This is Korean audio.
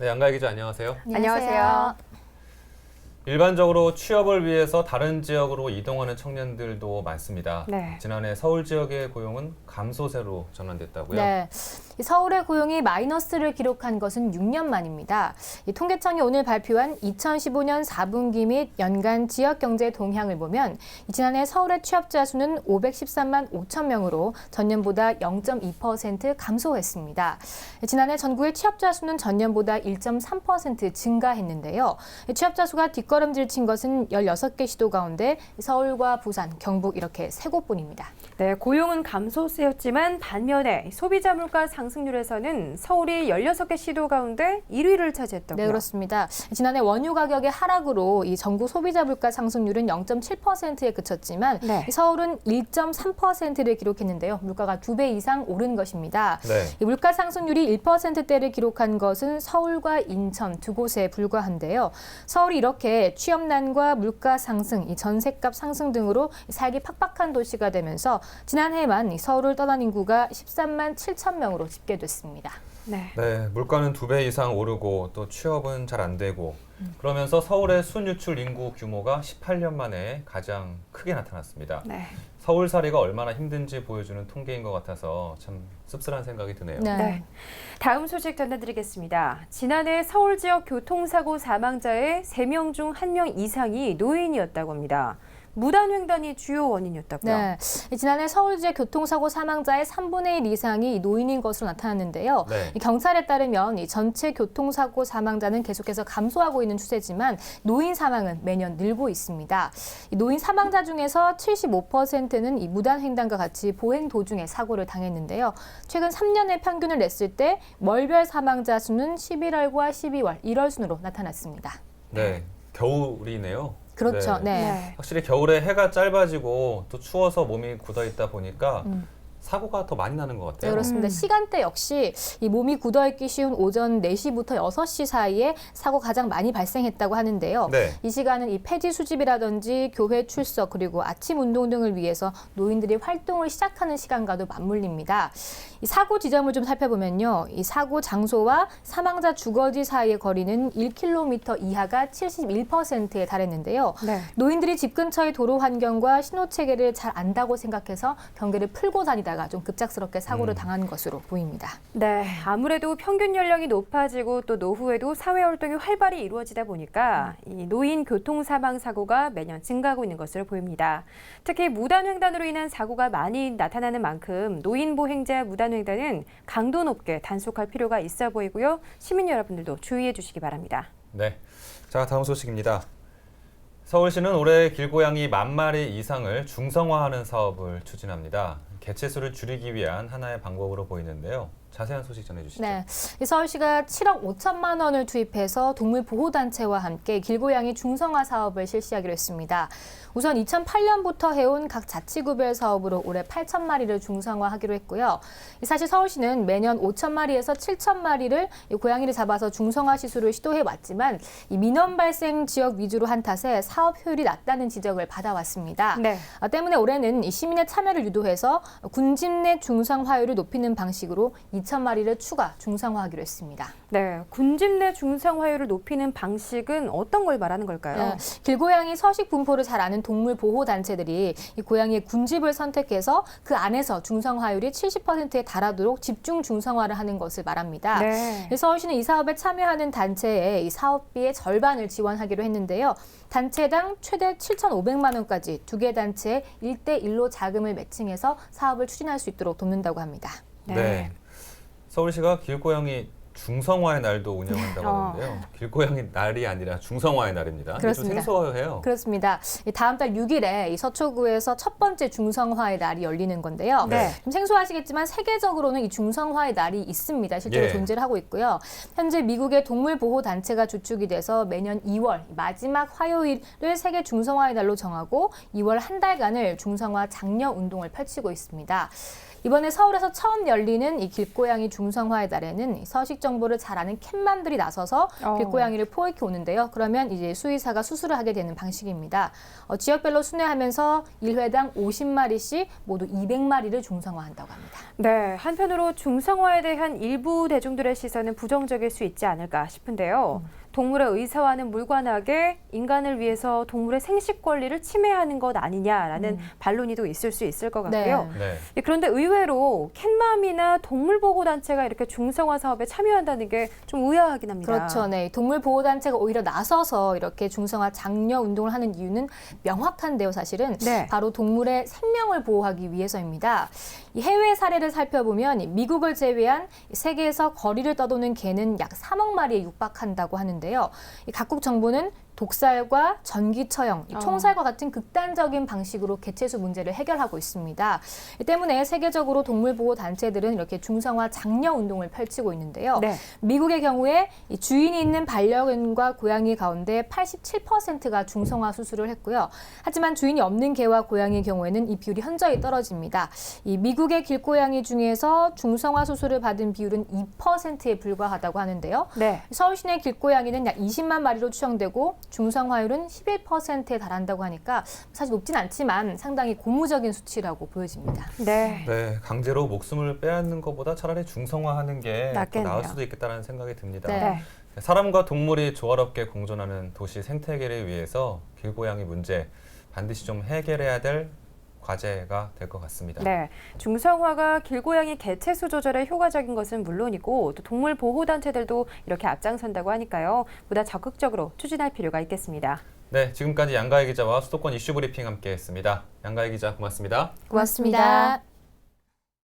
네, 양가희 기자 안녕하세요. 안녕하세요. 일반적으로 취업을 위해서 다른 지역으로 이동하는 청년들도 많습니다. 네. 지난해 서울 지역의 고용은 감소세로 전환됐다고요? 네, 이 서울의 고용이 마이너스를 기록한 것은 6년 만입니다. 이 통계청이 오늘 발표한 2015년 4분기 및 연간 지역 경제 동향을 보면 지난해 서울의 취업자 수는 513만 5천 명으로 전년보다 0.2% 감소했습니다. 지난해 전국의 취업자 수는 전년보다 1.3% 증가했는데요. 취업자 수가 뒷걸음질 친 것은 16개 시도 가운데 서울과 부산, 경북 이렇게 3곳뿐입니다. 네, 고용은 감소세였지만 반면에 소비자 물가 상승률에서는 서울이 16개 시도 가운데 1위를 차지했다고요. 네, 그렇습니다. 지난해 원유 가격의 하락으로 이 전국 소비자 물가 상승률은 0.7%에 그쳤지만 네. 서울은 1.3%를 기록했는데요. 물가가 2배 이상 오른 것입니다. 네. 이 물가 상승률이 1%대를 기록한 것은 서울과 인천 두 곳에 불과한데요. 서울이 이렇게 취업난과 물가 상승, 이 전셋값 상승 등으로 살기 팍팍한 도시가 되면서 지난해만 서울을 떠난 인구가 13만 7천 명으로 집계됐습니다. 네. 네, 물가는 2배 이상 오르고 또 취업은 잘 안 되고 그러면서 서울의 순유출 인구 규모가 18년 만에 가장 크게 나타났습니다. 네. 서울살이가 얼마나 힘든지 보여주는 통계인 것 같아서 참 씁쓸한 생각이 드네요. 네. 다음 소식 전해드리겠습니다. 지난해 서울 지역 교통사고 사망자의 3명 중 1명 이상이 노인이었다고 합니다. 무단횡단이 주요 원인이었다고요. 네, 지난해 서울 지역 교통사고 사망자의 3분의 1 이상이 노인인 것으로 나타났는데요. 네. 이 경찰에 따르면 이 전체 교통사고 사망자는 계속해서 감소하고 있는 추세지만 노인 사망은 매년 늘고 있습니다. 이 노인 사망자 중에서 75%는 이 무단횡단과 같이 보행 도중에 사고를 당했는데요. 최근 3년의 평균을 냈을 때 월별 사망자 수는 11월과 12월, 1월 순으로 나타났습니다. 네, 겨울이네요. 그렇죠. 네. 네. 확실히 겨울에 해가 짧아지고 또 추워서 몸이 굳어 있다 보니까 사고가 더 많이 나는 것 네, 같아요. 그렇습니다. 시간대 역시 이 몸이 굳어있기 쉬운 오전 4시부터 6시 사이에 사고 가장 많이 발생했다고 하는데요. 네. 이 시간은 이 폐지 수집이라든지 교회 출석 그리고 아침 운동 등을 위해서 노인들이 활동을 시작하는 시간과도 맞물립니다. 이 사고 지점을 좀 살펴보면요. 이 사고 장소와 사망자 주거지 사이의 거리는 1km 이하가 71%에 달했는데요. 네. 노인들이 집 근처의 도로 환경과 신호 체계를 잘 안다고 생각해서 경계를 풀고 다니다가 좀 급작스럽게 사고를 당한 것으로 보입니다. 네, 아무래도 평균 연령이 높아지고 또 노후에도 사회 활동이 활발히 이루어지다 보니까 이 노인 교통 사망 사고가 매년 증가하고 있는 것으로 보입니다. 특히 무단횡단으로 인한 사고가 많이 나타나는 만큼 노인 보행자 무단횡단은 강도 높게 단속할 필요가 있어 보이고요. 시민 여러분들도 주의해 주시기 바랍니다. 네. 자, 다음 소식입니다. 서울시는 올해 길고양이 10,000마리 이상을 중성화하는 사업을 추진합니다. 개체수를 줄이기 위한 하나의 방법으로 보이는데요. 자세한 소식 전해주시죠. 네, 이 서울시가 7억 5천만 원을 투입해서 동물보호단체와 함께 길고양이 중성화 사업을 실시하기로 했습니다. 우선 2008년부터 해온 각 자치구별 사업으로 올해 8,000마리를 중성화하기로 했고요. 사실 서울시는 매년 5,000마리에서 7,000마리를 고양이를 잡아서 중성화 시술을 시도해왔지만 이 민원 발생 지역 위주로 한 탓에 사업 효율이 낮다는 지적을 받아왔습니다. 네. 때문에 올해는 이 시민의 참여를 유도해서 군집 내 중성화율을 높이는 방식으로 2,000마리를 추가 중성화하기로 했습니다. 네, 군집 내 중성화율을 높이는 방식은 어떤 걸 말하는 걸까요? 길고양이 서식 분포를 잘 아는 동물 보호 단체들이 이 고양이의 군집을 선택해서 그 안에서 중성화율이 70%에 달하도록 집중 중성화를 하는 것을 말합니다. 네. 서울시는 이 사업에 참여하는 단체에 이 사업비의 절반을 지원하기로 했는데요. 단체당 최대 7,500만 원까지 두 개 단체에 1대1로 자금을 매칭해서 사업을 추진할 수 있도록 돕는다고 합니다. 네. 서울시가 길고양이 중성화의 날도 운영한다고 하는데요. 길고양이 날이 아니라 중성화의 날입니다. 그렇습니다. 좀 생소해요. 그렇습니다. 다음 달 6일에 이 서초구에서 첫 번째 중성화의 날이 열리는 건데요. 네. 좀 생소하시겠지만 세계적으로는 이 중성화의 날이 있습니다. 실제로 예. 존재를 하고 있고요. 현재 미국의 동물보호단체가 주축이 돼서 매년 2월 마지막 화요일을 세계 중성화의 날로 정하고 2월 한 달간을 중성화 장려 운동을 펼치고 있습니다. 이번에 서울에서 처음 열리는 이 길고양이 중성화의 날에는 서식 정보를 잘 아는 캣맘들이 나서서 길고양이를 포획해 오는데요. 그러면 이제 수의사가 수술을 하게 되는 방식입니다. 지역별로 순회하면서 1회당 50마리씩 모두 200마리를 중성화한다고 합니다. 네, 한편으로 중성화에 대한 일부 대중들의 시선은 부정적일 수 있지 않을까 싶은데요. 동물의 의사와는 무관하게 인간을 위해서 동물의 생식 권리를 침해하는 것 아니냐라는 반론이 또 있을 수 있을 것 같고요. 네. 그런데 의외로 캣맘이나 동물보호단체가 이렇게 중성화 사업에 참여한다는 게 좀 의아하긴 합니다. 그렇죠. 네. 동물보호단체가 오히려 나서서 이렇게 중성화 장려 운동을 하는 이유는 명확한데요, 사실은. 네. 바로 동물의 생명을 보호하기 위해서입니다. 이 해외 사례를 살펴보면 미국을 제외한 세계에서 거리를 떠도는 개는 약 3억 마리에 육박한다고 하는데요. 이 각국 정부는 독살과 전기 처형, 총살과 같은 극단적인 방식으로 개체수 문제를 해결하고 있습니다. 이 때문에 세계적으로 동물보호 단체들은 이렇게 중성화 장려 운동을 펼치고 있는데요. 네. 미국의 경우에 이 주인이 있는 반려견과 고양이 가운데 87%가 중성화 수술을 했고요. 하지만 주인이 없는 개와 고양이의 경우에는 이 비율이 현저히 떨어집니다. 이 미국의 길고양이 중에서 중성화 수술을 받은 비율은 2%에 불과하다고 하는데요. 네. 서울 시내 길고양이는 약 20만 마리로 추정되고 중성화율은 11%에 달한다고 하니까 사실 높진 않지만 상당히 고무적인 수치라고 보여집니다. 네. 네, 강제로 목숨을 빼앗는 것보다 차라리 중성화하는 게 더 낫겠네요. 나을 수도 있겠다는 생각이 듭니다. 네. 사람과 동물이 조화롭게 공존하는 도시 생태계를 위해서 길고양이 문제 반드시 좀 해결해야 될 과제가 될 것 같습니다. 네, 중성화가 길고양이 개체수 조절에 효과적인 것은 물론이고 또 동물 보호 단체들도 이렇게 앞장선다고 하니까요. 보다 적극적으로 추진할 필요가 있겠습니다. 네, 지금까지 양가희 기자와 수도권 이슈 브리핑 함께했습니다. 양가희 기자 고맙습니다. 고맙습니다.